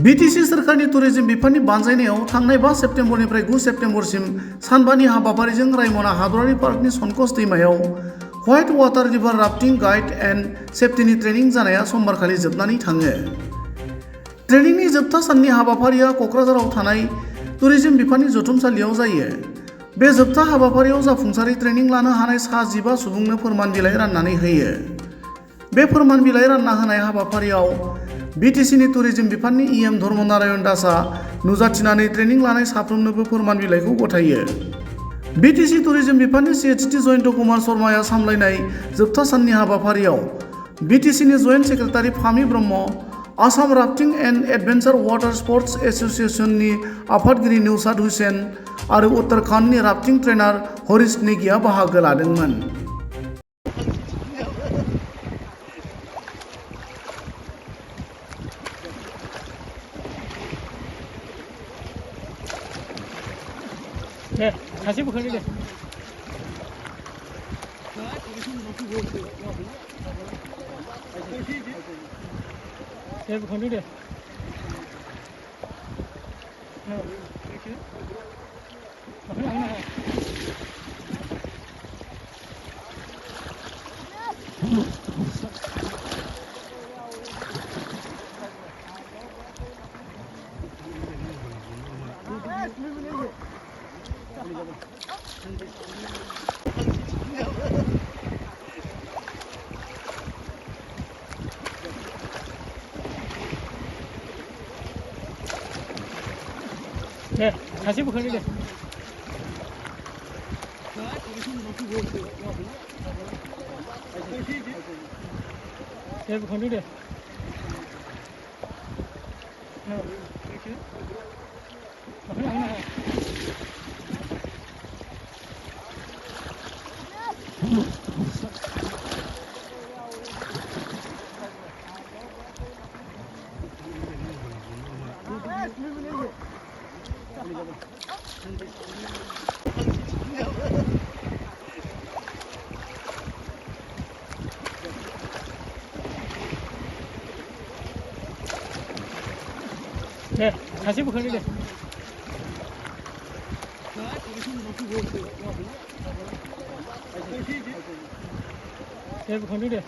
BTC सरकारनि tourism बिफाननि बानजायनायाव थांनाय 5 सेप्तेम्बरनिफ्राय 9 सेप्तेम्बरसिम सानबानि हाबाफारिजों रायमना हादरारि पार्कनि सनकस दैमायाव white water river rafting guide and सेफ्टिनि ट्रेनिं जानाया समबारखालि जोबनानै थाङो। ट्रेनिंनि जोबथा साननि हाबाफारिया क'क्राझाराव थानाय टुरिज्म बिफाननि जथुमसालियाव जायो। बे जोबथा हाबाफारियाव जाफुंसारै ट्रेनिं लानो हानाय सा 15 सुबुंनो फोरमान बिलाइ राननानै होयो। बे फोरमान बिलाइ रानना होनाय हाबाफारियाव बीटीसीनि टुरिज्म बिफाननि EM धर्मनारायण दासआ नुजाथिनानै ट्रेनिं लानाय साफ्रोमनोबो फोरमान बिलाइखौ गथायो। बीटीसी टुरिज्म बिफाननि CHT जयन्त कुमार शर्माया सामलायनाय जोबथा साननि हाबाफारियाव बीटीसीनि joint secretary Phami Brahma, Assam rafting and adventure water sports एस'सिएशननि आफादगिरि नौशाद हुसैन आरो उत्तराखन्डनि राफ्टिं ट्रेनार हरीश नेगिआ बाहागो लादोंमोन। दे सासे बोखांदो दे। दे बोखांदो दे। दे सासे बोखांदो दे। दे बोखांदो दे। दे सासे बोखांदो दे। दे बोखांदो दे।